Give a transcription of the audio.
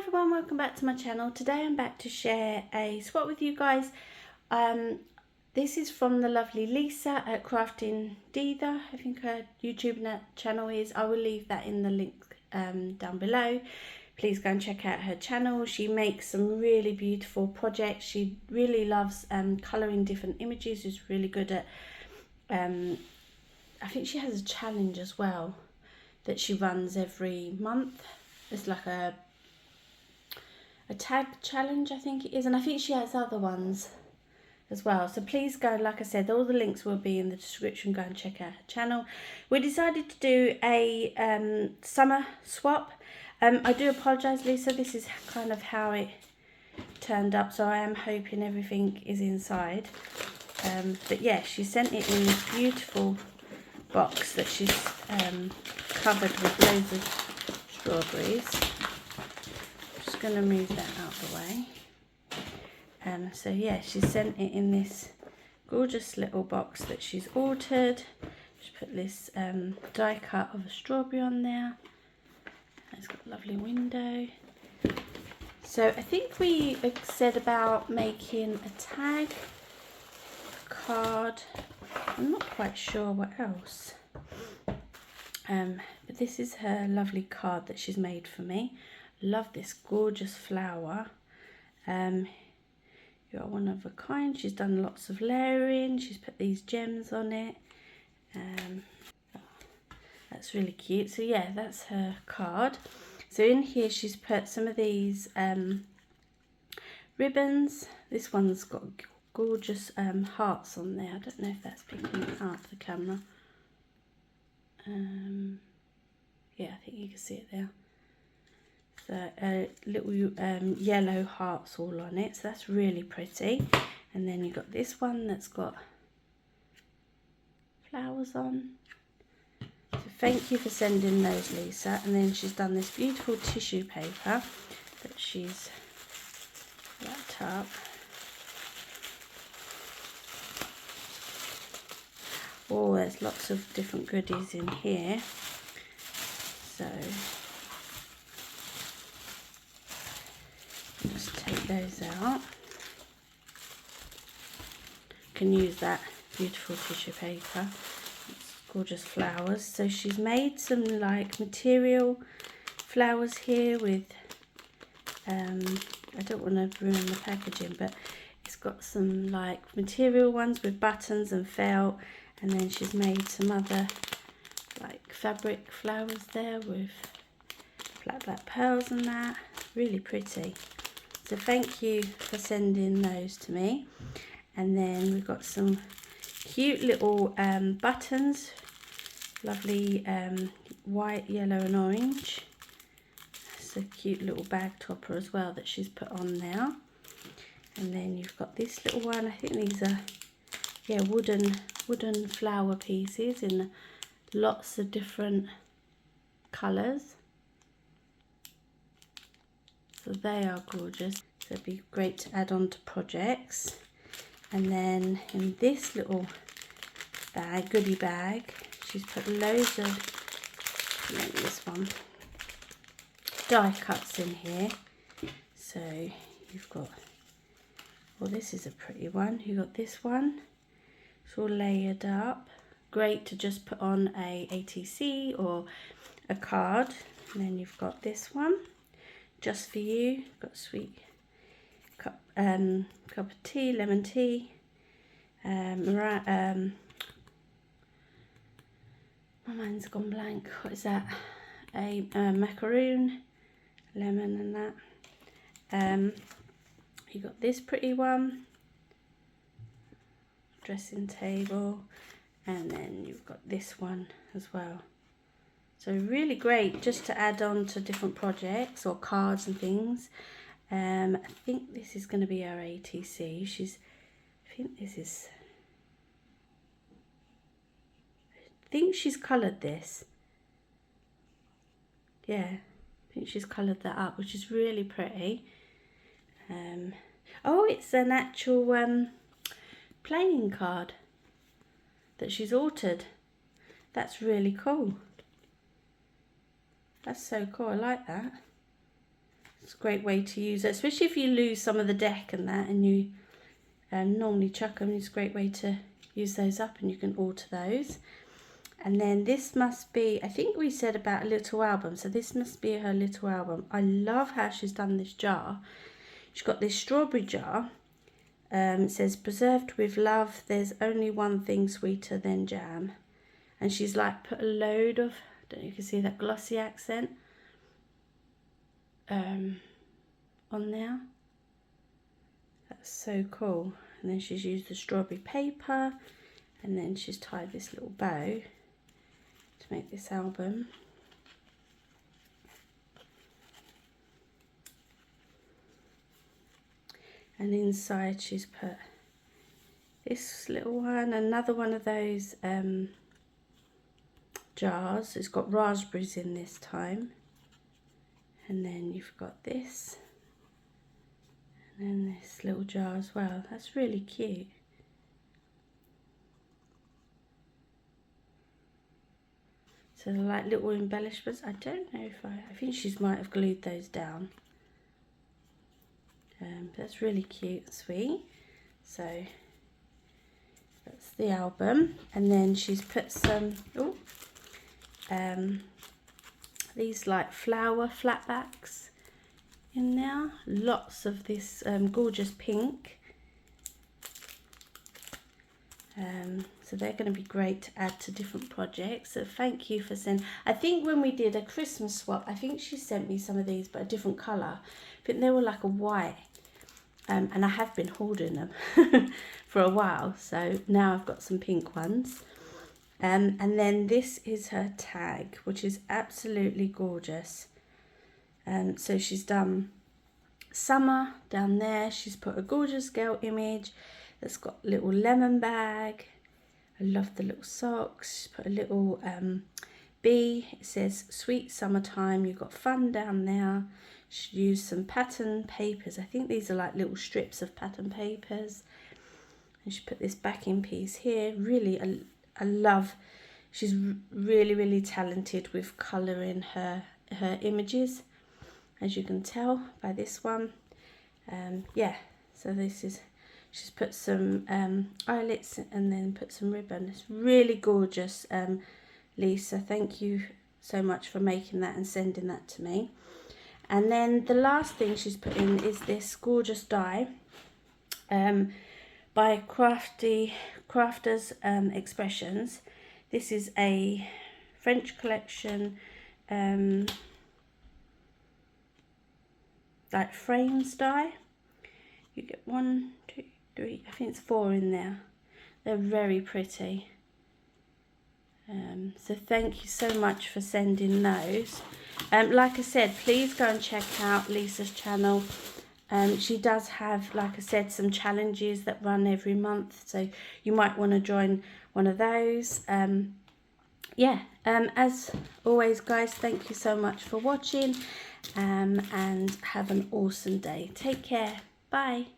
everyone, welcome back to my channel. Today I'm back to share a swap with you guys. This is from the lovely Lisa at Crafting Deether. I think her YouTube channel is. I will leave that in the link down below. Please go and check out her channel. She makes some really beautiful projects. She really loves colouring different images. She's really good at, I think she has a challenge as well that she runs every month. It's like a tag challenge, I think it is, and I think she has other ones as well. So please go, like I said, all the links will be in the description. Go and check out her channel. We decided to do a summer swap. I do apologise, Lisa, this is kind of how it turned up, so I am hoping everything is inside. But yeah, she sent it in this beautiful box that she's covered with loads of strawberries. Going to move that out of the way. So yeah, she sent it in this gorgeous little box that she's altered. Just put this die cut of a strawberry on there. It's got a lovely window. So I think we said about making a tag, a card. I'm not quite sure what else. But this is her lovely card that she's made for me. Love this gorgeous flower. You're one of a kind. She's done lots of layering. She's put these gems on it. That's really cute. So yeah, that's her card. So in here she's put some of these ribbons. This one's got gorgeous hearts on there. I don't know if that's picking it out of the camera. Yeah, I think you can see it there. So little yellow hearts all on it, so that's really pretty. And then you've got this one that's got flowers on. So thank you for sending those, Lisa. And then she's done this beautiful tissue paper that she's wrapped up. Oh, there's lots of different goodies in here. So just take those out. You can use that beautiful tissue paper. It's gorgeous flowers. So she's made some like material flowers here with I don't want to ruin the packaging, but it's got some like material ones with buttons and felt, and then she's made some other like fabric flowers there with black pearls and that. Really pretty. So thank you for sending those to me. And then we've got some cute little buttons, lovely white, yellow and orange. It's a cute little bag topper as well that she's put on there. And then you've got this little one. I think these are wooden flower pieces in lots of different colours. So they are gorgeous. So it'd be great to add on to projects. And then in this little bag, goodie bag, she's put loads of, maybe this one, die cuts in here. So you've got, well, this is a pretty one. You've got this one. It's all layered up. Great to just put on a ATC or a card. And then you've got this one. Just for you, got a sweet cup of tea, lemon tea, my mind's gone blank. What is that? A macaroon, lemon and that. You got this pretty one, dressing table, and then you've got this one as well. So really great just to add on to different projects or cards and things. I think this is going to be our ATC. I think she's coloured this. Yeah, I think she's coloured that up, which is really pretty. Oh, it's an actual playing card that she's altered. That's really cool. That's so cool, I like that. It's a great way to use it, especially if you lose some of the deck and that, and you normally chuck them. It's a great way to use those up, and you can alter those. And then this must be, I think we said about a little album, so this must be her little album. I love how she's done this jar. She's got this strawberry jar. It says, preserved with love, there's only one thing sweeter than jam. And she's like put a load of, I don't know if you can see that glossy accent on there. That's so cool. And then she's used the strawberry paper, and then she's tied this little bow to make this album. And inside she's put this little one, another one of those jars. It's got raspberries in this time. And then you've got this. And then this little jar as well. That's really cute. So they're like little embellishments. I don't know if I think she might have glued those down. That's really cute and sweet. So that's the album. And then she's put some these like flower flatbacks in there. Lots of this gorgeous pink. So they're going to be great to add to different projects. So thank you for sending. I think when we did a Christmas swap, I think she sent me some of these, but a different colour. I think they were like a white. And I have been holding them for a while. So now I've got some pink ones. And then this is her tag, which is absolutely gorgeous. So she's done summer down there. She's put a gorgeous girl image that's got a little lemon bag. I love the little socks. She's put a little bee. It says sweet summertime. You've got fun down there. She used some pattern papers. I think these are like little strips of pattern papers. And she put this backing piece here. Really, I love. She's really talented with colouring her images, as you can tell by this one. Yeah, so this is, she's put some eyelets and then put some ribbon. It's really gorgeous, Lisa. Thank you so much for making that and sending that to me. And then the last thing she's put in is this gorgeous die by Crafters Expressions. This is a French collection, like frames die. You get 1, 2, 3, I think it's 4 in there. They're very pretty. So thank you so much for sending those. Like I said, please go and check out Lisa's channel. She does have, like I said, some challenges that run every month, so you might want to join one of those. Yeah, as always, guys, thank you so much for watching, and have an awesome day. Take care. Bye.